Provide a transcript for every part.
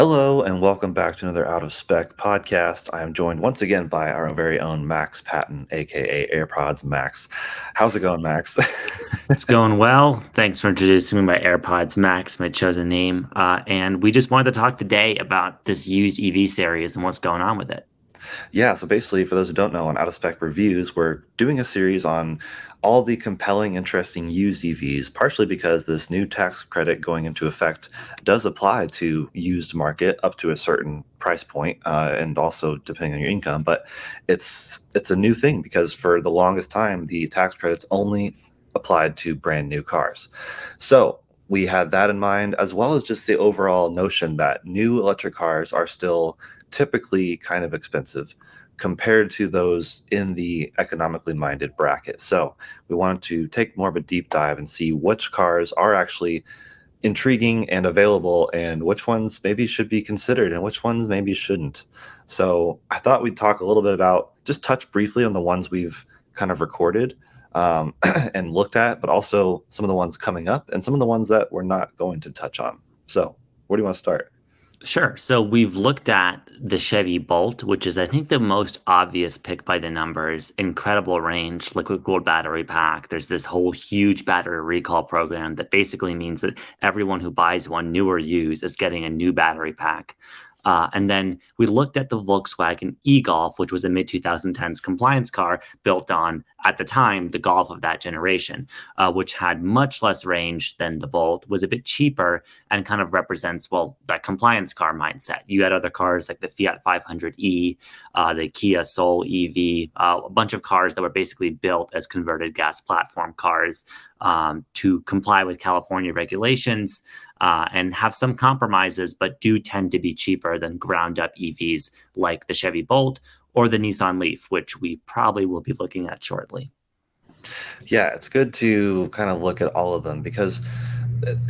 Hello, and welcome back to another Out of Spec podcast. I am joined once again by our very own Max Patton, aka AirPods Max. How's it going, Max? It's going well. Thanks for introducing me. My AirPods Max, my chosen name. And we just wanted to talk today about this used EV series and what's going on with it. Yeah, so basically, for those who don't know, on Out of Spec Reviews, we're doing a series on all the compelling, interesting used EVs, partially because this new tax credit going into effect does apply to used market up to a certain price point, and also depending on your income. But it's a new thing because for the longest time, the tax credits only applied to brand new cars. So we had that in mind, as well as just the overall notion that new electric cars are still typically kind of expensive compared to those in the economically minded bracket. So we wanted to take more of a deep dive and see which cars are actually intriguing and available and which ones maybe should be considered and which ones maybe shouldn't. So I thought we'd talk a little bit about, just touch briefly on the ones we've kind of recorded, and looked at, but also some of the ones coming up and some of the ones that we're not going to touch on. So where do you want to start? Sure. So we've looked at the Chevy Bolt, which is, I think, the most obvious pick by the numbers. Incredible range, liquid cooled battery pack. There's this whole huge battery recall program that basically means that everyone who buys one, new or used, is getting a new battery pack. And then we looked at the Volkswagen e-Golf, which was a mid 2010s compliance car built on, at the time, the Golf of that generation, which had much less range than the Bolt, was a bit cheaper, and kind of represents, well, that compliance car mindset. You had other cars like the Fiat 500e, the Kia Soul EV, a bunch of cars that were basically built as converted gas platform cars to comply with California regulations, and have some compromises, but do tend to be cheaper than ground up EVs like the Chevy Bolt or the Nissan Leaf, which we probably will be looking at shortly. Yeah, it's good to kind of look at all of them because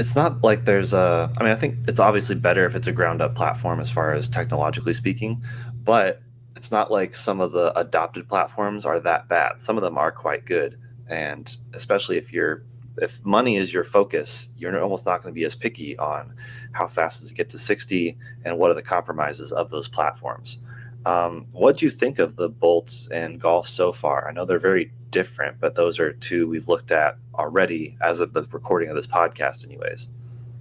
it's not like there's I mean, I think it's obviously better if it's a ground up platform as far as technologically speaking, but it's not like some of the adopted platforms are that bad. Some of them are quite good. And especially if money is your focus, you're almost not going to be as picky on how fast does it get to 60 and what are the compromises of those platforms. What do you think of the Bolts and Golf so far? I know they're very different, but those are two we've looked at already as of the recording of this podcast, anyways.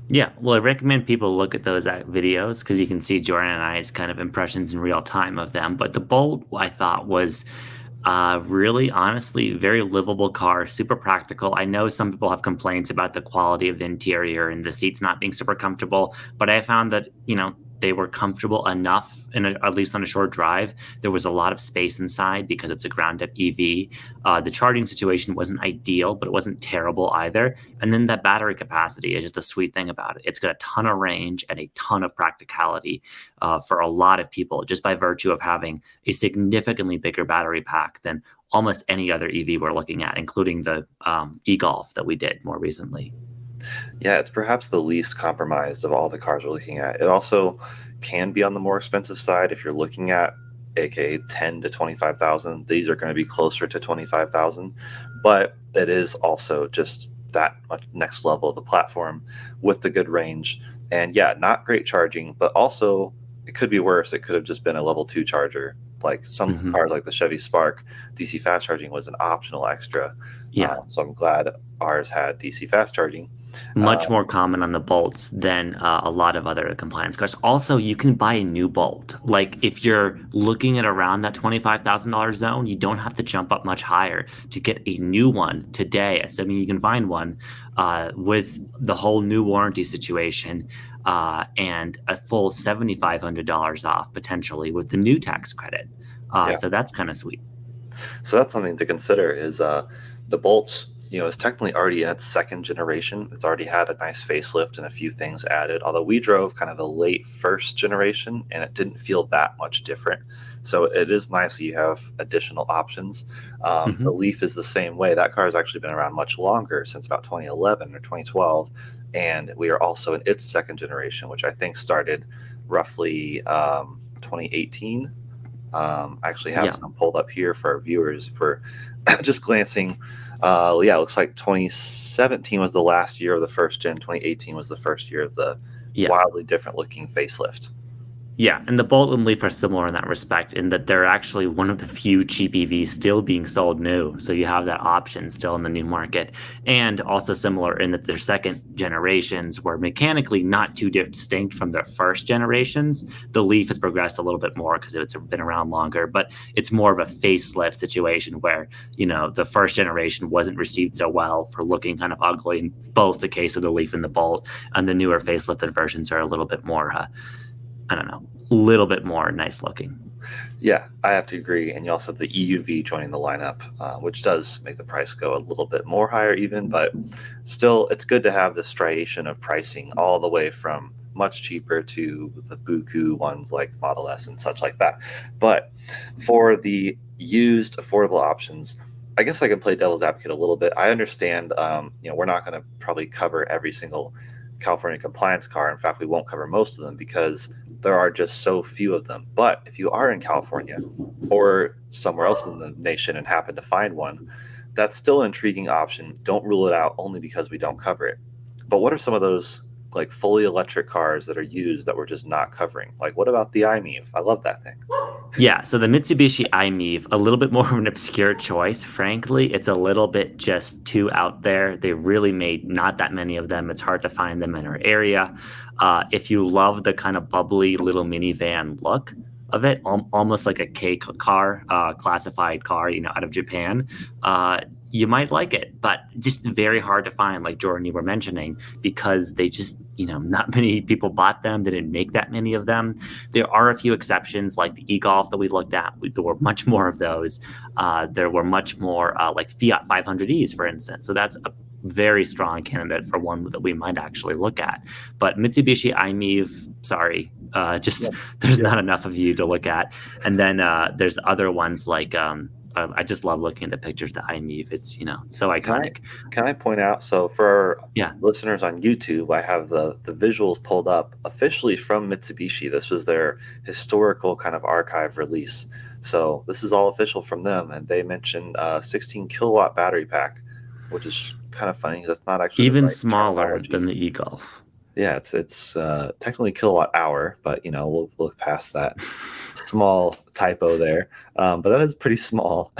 Yeah, well, I recommend people look at those videos because you can see Jordan and I's kind of impressions in real time of them. But the Bolt, I thought, was really, honestly, very livable car, super practical. I know some people have complaints about the quality of the interior and the seats not being super comfortable, but I found that, they were comfortable enough, at least on a short drive. There was a lot of space inside because it's a ground up EV. The charging situation wasn't ideal, but it wasn't terrible either. And then that battery capacity is just a sweet thing about it. It's got a ton of range and a ton of practicality for a lot of people, just by virtue of having a significantly bigger battery pack than almost any other EV we're looking at, including the e-Golf that we did more recently. Yeah, it's perhaps the least compromised of all the cars we're looking at. It also can be on the more expensive side if you're looking at aka 10 to 25,000. These are going to be closer to 25,000, but it is also just that much next level of the platform with the good range. And yeah, not great charging, but also it could be worse. It could have just been a level 2 charger. Like some Hmm. cars like the Chevy Spark, DC fast charging was an optional extra. Yeah. So I'm glad ours had DC fast charging. Much Um, more common on the Bolts than a lot of other compliance cars. Also, you can buy a new Bolt. Like if you're looking at around that $25,000 zone, you don't have to jump up much higher to get a new one today, assuming you can find one, with the whole new warranty situation, and a full $7,500 off potentially with the new tax credit. yeah. So that's kind of sweet. So that's something to consider is the Bolt, is technically already in its second generation. It's already had a nice facelift and a few things added, although we drove kind of the late first generation and it didn't feel that much different. So it is nice that you have additional options. The Hmm. Leaf is the same way. That car has actually been around much longer, since about 2011 or 2012. And we are also in its second generation, which I think started roughly 2018. I actually have Yeah. some pulled up here for our viewers for just glancing. Yeah, it looks like 2017 was the last year of the first gen. 2018 was the first year of the Yeah. wildly different looking facelift. Yeah, and the Bolt and Leaf are similar in that respect, in that they're actually one of the few cheap EVs still being sold new. So you have that option still in the new market. And also similar in that their second generations were mechanically not too distinct from their first generations. The Leaf has progressed a little bit more because it's been around longer, but it's more of a facelift situation where, the first generation wasn't received so well for looking kind of ugly in both the case of the Leaf and the Bolt. And the newer facelifted versions are a little bit more I don't know, a little bit more nice looking. Yeah, I have to agree. And you also have the EUV joining the lineup, which does make the price go a little bit more higher, even. But still, it's good to have this striation of pricing all the way from much cheaper to the buku ones like Model S and such like that. But for the used affordable options, I guess I can play devil's advocate a little bit. I understand, we're not going to probably cover every single California compliance car. In fact, we won't cover most of them because there are just so few of them. But if you are in California or somewhere else in the nation and happen to find one, that's still an intriguing option. Don't rule it out only because we don't cover it. But what are some of those like fully electric cars that are used that we're just not covering? Like what about the iMeave? I love that thing. Yeah, so the Mitsubishi iMeave, a little bit more of an obscure choice, frankly. It's a little bit just too out there. They really made not that many of them. It's hard to find them in our area. If you love the kind of bubbly little minivan look of it, almost like a K car, classified car, out of Japan, you might like it, but just very hard to find, like Jordan, you were mentioning, because they just, not many people bought them. They didn't make that many of them. There are a few exceptions, like the e-Golf that we looked at. There were much more of those. There were much more like Fiat 500Es, for instance. So that's a very strong candidate for one that we might actually look at. But Mitsubishi iMeave, sorry, just Yep. there's Yep. not enough of you to look at. And then there's other ones like I just love looking at the pictures of the iMeave. It's so Can I iconic. can I point out? So for our Yeah. listeners on YouTube, I have the visuals pulled up officially from Mitsubishi. This was their historical kind of archive release. So this is all official from them, and they mentioned 16 kilowatt battery pack, which is kind of funny because that's not actually the Even right smaller than terminology. the e-Golf. Yeah, it's technically kilowatt hour, but we'll look past that small typo there. But that is pretty small.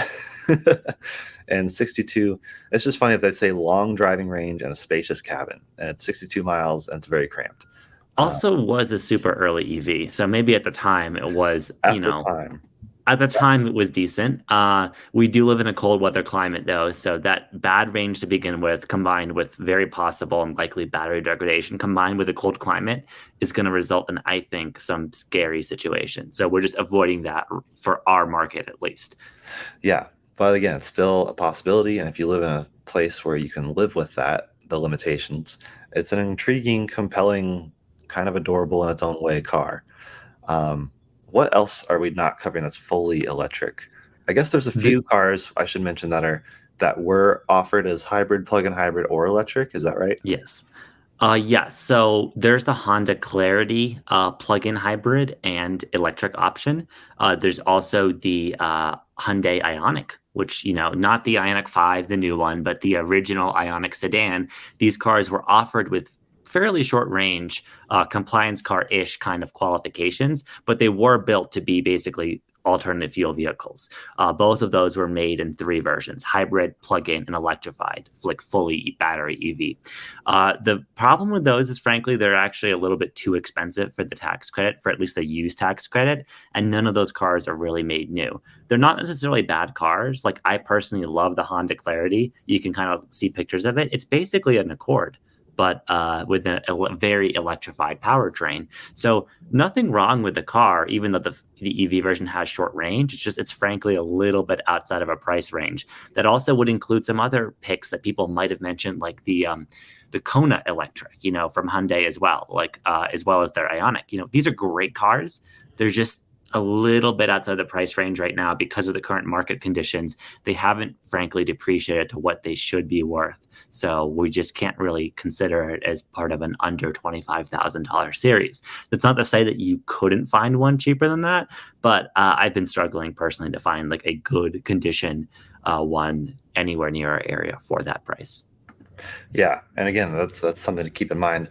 And 62, it's just funny that they say long driving range and a spacious cabin, and it's 62 miles and it's very cramped. Uh, Also was a super early EV. So maybe at the time it was, at the time, at the that's time it was decent. We do live in a cold weather climate though, so that bad range to begin with, combined with very possible and likely battery degradation, combined with a cold climate, is going to result in, I think, some scary situations. So we're just avoiding that for our market at least. yeah. But again, it's still a possibility, and if you live in a place where you can live with that, the limitations, it's an intriguing, compelling, kind of adorable in its own way car. Um, what else are we not covering that's fully electric? I guess there's a The, few cars I should mention that were offered as hybrid, plug-in hybrid, or electric. Is that right? yes. Yes. So there's the Honda Clarity plug-in hybrid and electric option. There's also the Hyundai Ioniq, which, not the Ioniq 5, the new one, but the original Ioniq sedan. These cars were offered with fairly short range, compliance car-ish kind of qualifications, but they were built to be basically alternate fuel vehicles. Both of those were made in three versions: hybrid, plug-in, and electrified, like fully battery EV. The problem with those is, frankly, they're actually a little bit too expensive for the tax credit, for at least the used tax credit, and none of those cars are really made new. They're not necessarily bad cars. Like, I personally love the Honda Clarity. You can kind of see pictures of it. It's basically an Accord, but with a very electrified powertrain. So nothing wrong with the car, even though the EV version has short range. It's frankly a little bit outside of a price range. That also would include some other picks that people might have mentioned, like the Kona Electric, from Hyundai as well, like as well as their Ioniq. These are great cars. They're just a little bit outside the price range right now because of the current market conditions. They haven't, frankly, depreciated to what they should be worth. So we just can't really consider it as part of an under $25,000 series. That's not to say that you couldn't find one cheaper than that, but I've been struggling personally to find like a good condition one anywhere near our area for that price. Yeah, and again, that's something to keep in mind.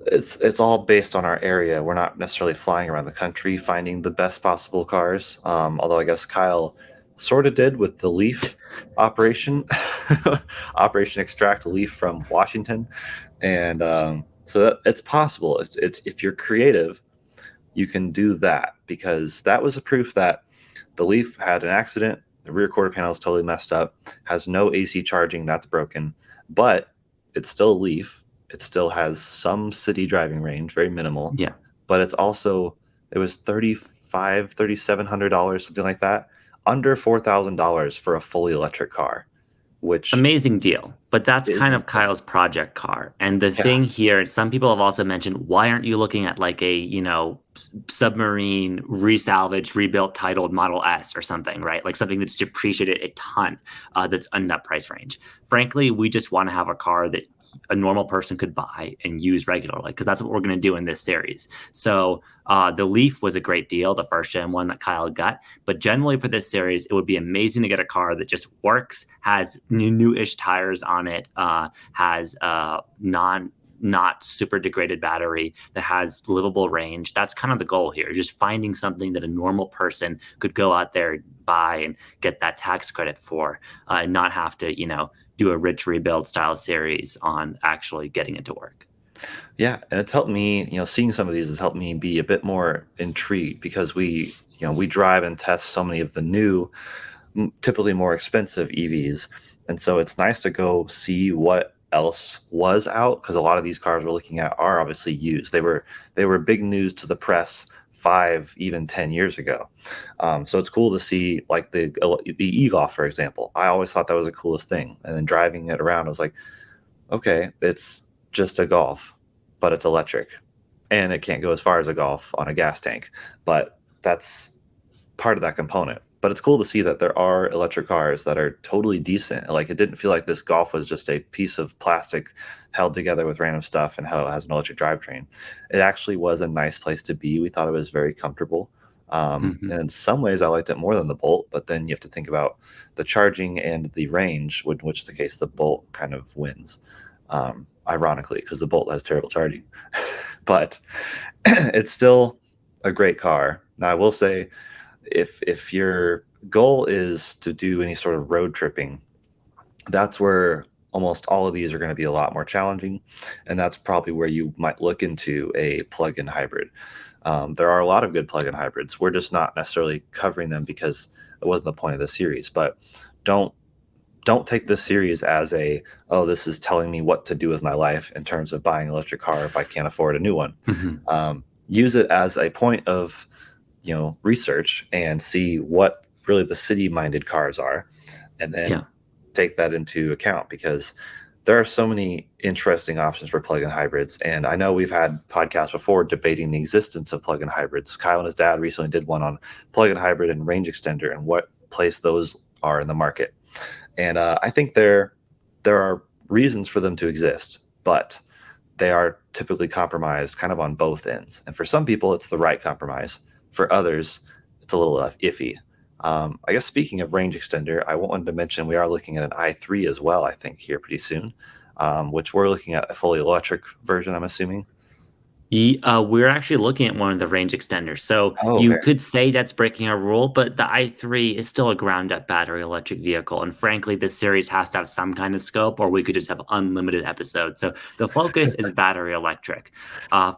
It's all based on our area. We're not necessarily flying around the country finding the best possible cars. Although I guess Kyle sort of did with the Leaf operation, Operation Extract Leaf from Washington, and so it's possible. It's if you're creative, you can do that because that was a proof that the Leaf had an accident. The rear quarter panel is totally messed up, has no AC charging, that's broken, but it's still a Leaf. It still has some city driving range, very minimal, Yeah. but it was $3,700, something like that, under $4,000 for a fully electric car, which Amazing deal. But that's is kind of insane. Kyle's project car. And the Yeah. thing here, some people have also mentioned, why aren't you looking at like a, submarine resalvaged, rebuilt, titled Model S or something, right? Like something that's depreciated a ton, that's in that price range. Frankly, we just want to have a car that a normal person could buy and use regularly because that's what we're going to do in this series. So the Leaf was a great deal, the first gen one that Kyle got. But generally for this series, it would be amazing to get a car that just works, has new-ish tires on it, has not super degraded battery, that has livable range. That's kind of the goal here, just finding something that a normal person could go out there, buy, and get that tax credit for, and not have to, do a rich rebuild style series on actually getting it to work. Yeah, and it's helped me, seeing some of these has helped me be a bit more intrigued because we drive and test so many of the new, typically more expensive EVs. And so it's nice to go see what else was out because a lot of these cars we're looking at are obviously used. They were big news to the press 5, even 10 years ago. So it's cool to see like the e-Golf, for example. I always thought that was the coolest thing. And then driving it around, I was like, okay, it's just a Golf, but it's electric. And it can't go as far as a Golf on a gas tank. But that's part of that component. But it's cool to see that there are electric cars that are totally decent. Like it didn't feel like this Golf was just a piece of plastic held together with random stuff and how it has an electric drivetrain. It actually was a nice place to be. We thought it was very comfortable. Mm-hmm. And in some ways, I liked it more than the Bolt. But then you have to think about the charging and the range, in which the case the Bolt kind of wins. Ironically, because the Bolt has terrible charging. But it's still a great car. Now, I will say, if your goal is to do any sort of road tripping, that's where almost all of these are going to be a lot more challenging, and that's probably where you might look into a plug-in hybrid. There are a lot of good plug-in hybrids. We're just not necessarily covering them because it wasn't the point of the series. But don't don't take this series as a, oh, this is telling me what to do with my life in terms of buying an electric car if I can't afford a new one. Mm-hmm. Use it as a point of research and see what really the city minded cars are, and Yeah. then take that into account because there are so many interesting options for plug-in hybrids. And I know we've had podcasts before debating the existence of plug-in hybrids. Kyle and his dad recently did one on plug-in hybrid and range extender and what place those are in the market. And I think there are reasons for them to exist, but they are typically compromised kind of on both ends. And for some people, it's the right compromise. For others, it's a little iffy. I guess speaking of range extender, I wanted to mention we are looking at an i3 as well, I think, here pretty soon, which we're looking at a fully electric version, I'm assuming. We're actually looking at one of the range extenders. So Oh, you okay. could say that's breaking a rule, but the i3 is still a ground up battery electric vehicle. And frankly, this series has to have some kind of scope, or we could just have unlimited episodes. So the focus is battery electric,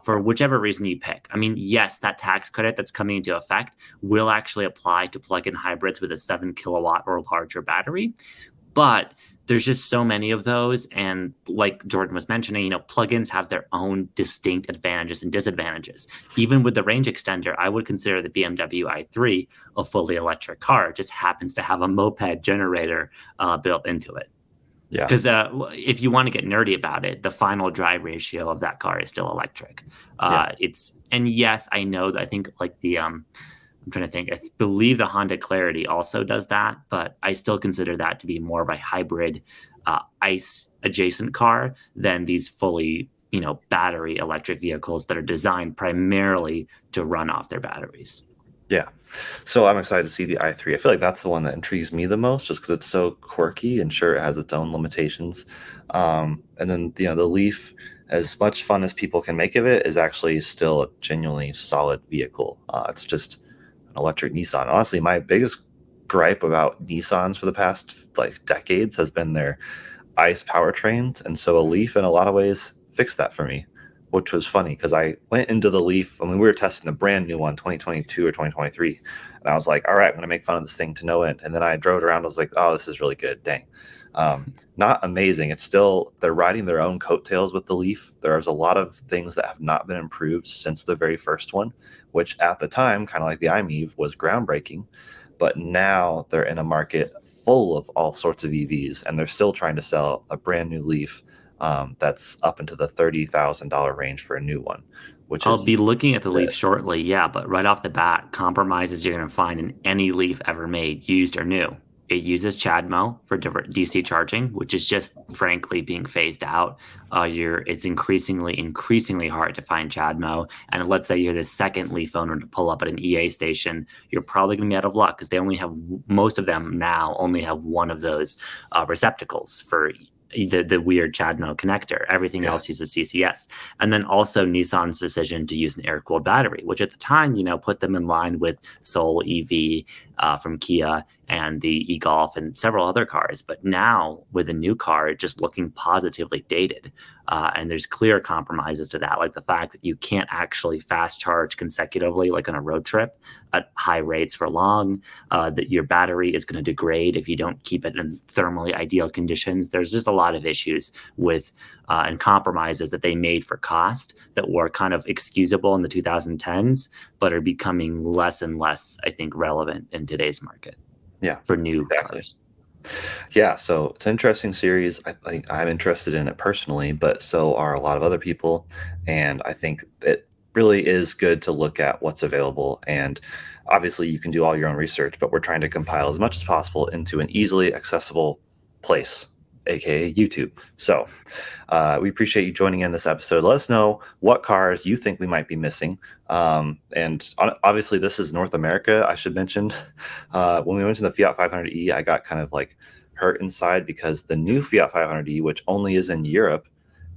for whichever reason you pick. I mean, yes, that tax credit that's coming into effect will actually apply to plug in hybrids with a 7 kilowatt or larger battery. But there's just so many of those. And like Jordan was mentioning, plugins have their own distinct advantages and disadvantages. Even with the range extender, I would consider the BMW i3 a fully electric car. It just happens to have a moped generator built into it. Yeah. Because if you want to get nerdy about it, the final drive ratio of that car is still electric. Yeah. And yes, I know that I think like I'm trying to think. I believe the Honda Clarity also does that, but I still consider that to be more of a hybrid ICE adjacent car than these fully, battery electric vehicles that are designed primarily to run off their batteries. Yeah. So I'm excited to see the i3. I feel like that's the one that intrigues me the most, just because it's so quirky and sure it has its own limitations. And then the Leaf, as much fun as people can make of it, is actually still a genuinely solid vehicle. It's just an electric Nissan. Honestly, my biggest gripe about Nissans for the past like decades has been their ICE powertrains, and so a Leaf in a lot of ways fixed that for me, which was funny because I went into the Leaf. I mean, we were testing the brand new one, 2022 or 2023, and I was like, "All right, I'm going to make fun of this thing to no end." And then I drove it around. I was like, "Oh, this is really good. Dang." Not amazing. It's still they're riding their own coattails with the Leaf. There's a lot of things that have not been improved since the very first one, which at the time, kind of like the iMev, was groundbreaking. But now they're in a market full of all sorts of EVs, and they're still trying to sell a brand new Leaf that's up into the $30,000 range for a new one, which I'll is be looking at the good. Leaf shortly, yeah, but right off the bat, compromises you're going to find in any Leaf ever made, used or new. It uses CHAdeMO for DC charging, which is just frankly being phased out. It's increasingly hard to find CHAdeMO. And let's say you're the second Leaf owner to pull up at an EA station, you're probably going to be out of luck because they only have most of them now only have one of those receptacles for the weird CHAdeMO connector. Everything Yeah, else uses CCS. And then also Nissan's decision to use an air-cooled battery, which at the time, put them in line with Soul EV from Kia and the e-Golf and several other cars. But now with a new car, just looking positively dated. And there's clear compromises to that, like the fact that you can't actually fast charge consecutively, like on a road trip at high rates for long, that your battery is going to degrade if you don't keep it in thermally ideal conditions. There's just a lot of issues with and compromises that they made for cost that were kind of excusable in the 2010s, but are becoming less and less, I think, relevant in today's market yeah, for new exactly. cars. Yeah, so it's an interesting series. I'm interested in it personally, but so are a lot of other people. And I think it really is good to look at what's available. And obviously, you can do all your own research, but we're trying to compile as much as possible into an easily accessible place, aka YouTube. So we appreciate you joining in this episode. Let us know what cars you think we might be missing. Obviously, this is North America, I should mention. When we went to the Fiat 500e, I got kind of like hurt inside because the new Fiat 500e, which only is in Europe,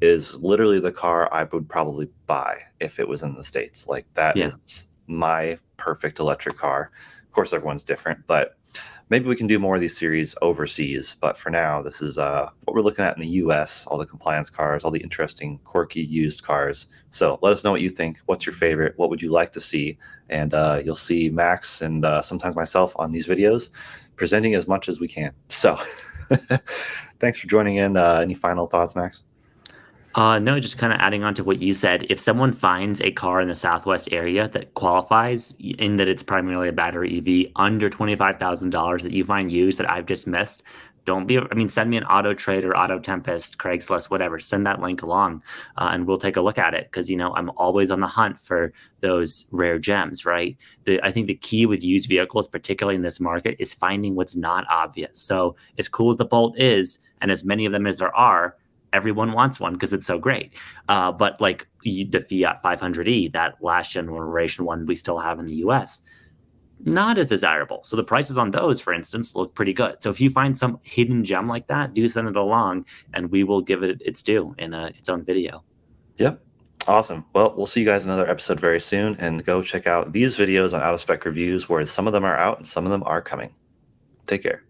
is literally the car I would probably buy if it was in the States. Like, that Yeah. is my perfect electric car. Of course, everyone's different, but maybe we can do more of these series overseas. But for now, this is what we're looking at in the US, all the compliance cars, all the interesting, quirky used cars. So let us know what you think. What's your favorite? What would you like to see? And you'll see Max and sometimes myself on these videos presenting as much as we can. So thanks for joining in. Any final thoughts, Max? No, just kind of adding on to what you said. If someone finds a car in the Southwest area that qualifies in that it's primarily a battery EV under $25,000 that you find used that I've just missed, send me an Auto Trader, Auto Tempest, Craigslist, whatever. Send that link along, and we'll take a look at it because I'm always on the hunt for those rare gems, right? I think the key with used vehicles, particularly in this market, is finding what's not obvious. So as cool as the Bolt is, and as many of them as there are, everyone wants one because it's so great. But like the Fiat 500e, that last generation one we still have in the US, not as desirable. So the prices on those, for instance, look pretty good. So if you find some hidden gem like that, do send it along and we will give it its due in its own video. Yep. Awesome. Well, we'll see you guys in another episode very soon. And go check out these videos on out of spec reviews where some of them are out and some of them are coming. Take care.